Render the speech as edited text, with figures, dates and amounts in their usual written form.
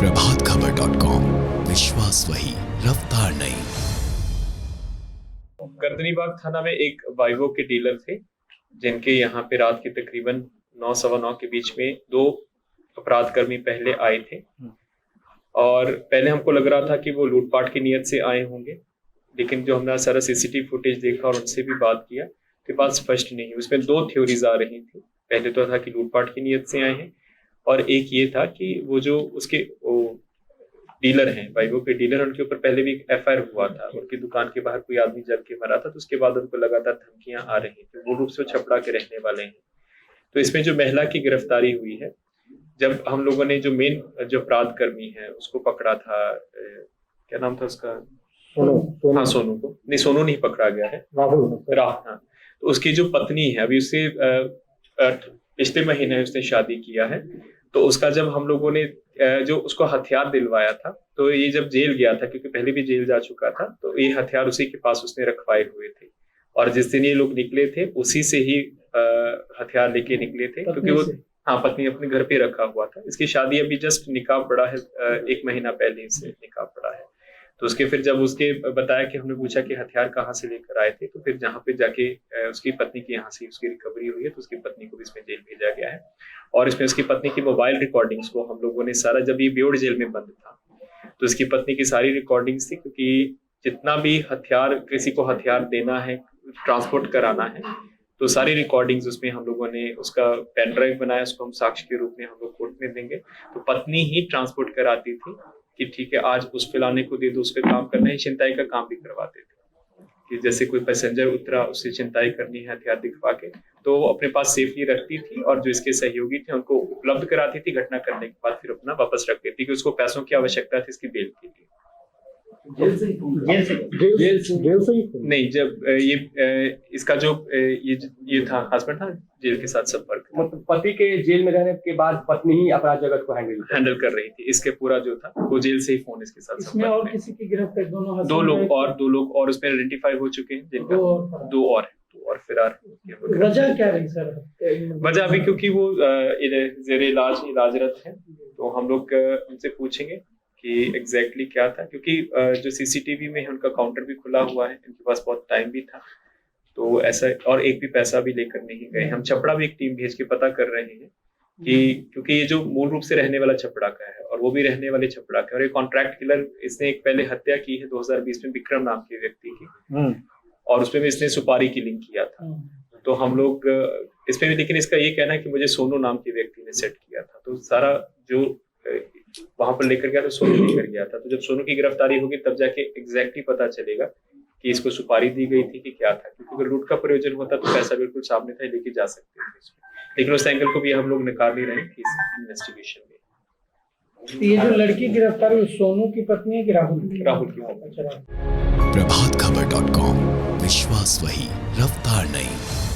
प्रभातखबर.com, विश्वास वही, रफ्तार नहीं। गर्दनीबाग थाना में एक वाइवो के डीलर थे जिनके यहाँ पे रात के तकरीबन 9 सवा 9 के बीच में दो अपराधकर्मी पहले आए थे और पहले हमको लग रहा था कि वो लूटपाट की नीयत से आए होंगे, लेकिन जो हमने सारा सीसीटीवी फुटेज देखा और उनसे भी बात किया के पास स्पष्ट नहीं। उसमें दो थ्योरीज आ रही थी। पहले तो था कि लूटपाट की नीयत से आए हैं और एक ये था कि वो जो उसके डीलर हैं, वाइवो के डीलर, उनके ऊपर पहले भी एफआईआर हुआ था। उनकी दुकान के बाहर कोई आदमी जल के मरा था, तो उसके बाद उनको लगातार धमकियां आ रही थी। मूल रूप से वो छपड़ा के रहने वाले हैं। तो इसमें जो महिला की गिरफ्तारी हुई है, जब हम लोगों ने जो मेन जो अपराध कर्मी है उसको पकड़ा था, क्या नाम था उसका, हाँ सोनू को नहीं, सोनू नहीं पकड़ा गया है, राहुल। हाँ, तो उसकी जो पत्नी है, अभी उससे पिछले महीने उसने शादी किया है। तो उसका जब हम लोगों ने जो उसको हथियार दिलवाया था, तो ये जब जेल गया था, क्योंकि पहले भी जेल जा चुका था, तो ये हथियार उसी के पास उसने रखवाए हुए थे। और जिस दिन ये लोग निकले थे उसी से ही हथियार लेके निकले थे, क्योंकि वो हाँ पत्नी अपने घर पे रखा हुआ था। इसकी शादी अभी जस्ट निकाह पड़ा है, 1 महीना पहले से निकाह पड़ा है। तो उसके फिर जब उसके बताया कि हमने पूछा कि हथियार कहाँ से लेकर आए थे, तो फिर जहाँ पे जाके उसकी पत्नी की यहाँ से उसकी रिकवरी हुई है, तो उसकी पत्नी को भी इसमें जेल भेजा गया है। और इसमें उसकी पत्नी की मोबाइल रिकॉर्डिंग्स को हम लोगों ने सारा, जब ये बेउर जेल में बंद था तो उसकी पत्नी की सारी रिकॉर्डिंग्स थी, क्योंकि जितना भी हथियार, किसी को हथियार देना है, ट्रांसपोर्ट कराना है, तो सारी रिकॉर्डिंग्स उसमें हम लोगों ने उसका पेन ड्राइव बनाया, उसको हम साक्ष्य के रूप में हम लोग कोर्ट में देंगे। तो पत्नी ही ट्रांसपोर्ट कराती थी कि ठीक है आज उस पे लाने को दे दो, उस पे काम करना है। छिनताई का काम भी करवाते थे कि जैसे कोई पैसेंजर उतरा उससे छिनताई करनी है हथियार दिखवा के, तो वो अपने पास सेफली रखती थी और जो इसके सहयोगी थे उनको उपलब्ध कराती थी। घटना करने के बाद फिर अपना वापस रख देती कि उसको पैसों की आवश्यकता थी इसकी बेल के लिए। जेल से नहीं, जब ये इसका जो ये था हस्बैंड था, जेल के साथ संपर्क, मतलब पति के जेल में रहने के बाद पत्नी ही अपराध जगत को हैंडल कर रही थी। इसके पूरा जो था वो जेल से ही फोन इसके साथ इसमें और किसी की गिरफ्तारी, दो लोग और उसमें आइडेंटिफाई हो चुके हैं, जिनका दो और फिरार। वजह क्या रही सर? वजह अभी क्योंकि वो जेर इलाजरत है, तो हम लोग उनसे पूछेंगे कि एग्जैक्टली क्या था, क्योंकि जो सीसीटीवी में है उनका काउंटर भी खुला हुआ है, इनके पास बहुत टाइम भी था, तो ऐसा, और एक भी पैसा भी लेकर नहीं गए। हम छपड़ा भी एक टीम भेज के पता कर रहे हैं कि क्योंकि ये जो मूल रूप से रहने वाला छपड़ा का है और वो भी रहने वाले छपड़ा का, और एक कॉन्ट्रैक्ट किलर, इसने एक पहले हत्या की है 2020 में विक्रम नाम के व्यक्ति की, और उसमें भी इसने सुपारी किलिंग किया था। तो हम लोग इसमें भी, लेकिन इसका ये कहना है कि मुझे सोनू नाम के व्यक्ति ने सेट किया था, तो सारा जो वहां पर लेकर गया तो सोनू लेकर गया था। तो जब सोनू की गिरफ्तारी होगी तब जाके एग्जैक्टली पता चलेगा कि इसको सुपारी दी गई थी कि क्या था, क्योंकि अगर लूट का प्रयोजन होता तो पैसा बिल्कुल सामने था, लेके जा सकते थे इसमें। लेकिन उस एंगल को भी हम लोग निकाल नहीं रहे हैं इन्वेस्टिगेशन में। ये जो लड़की गिरफ्तार हुई सोनू की पत्नी है कि राहुल की? प्रभातखबर.com, विश्वास वही, रफ्तार नहीं।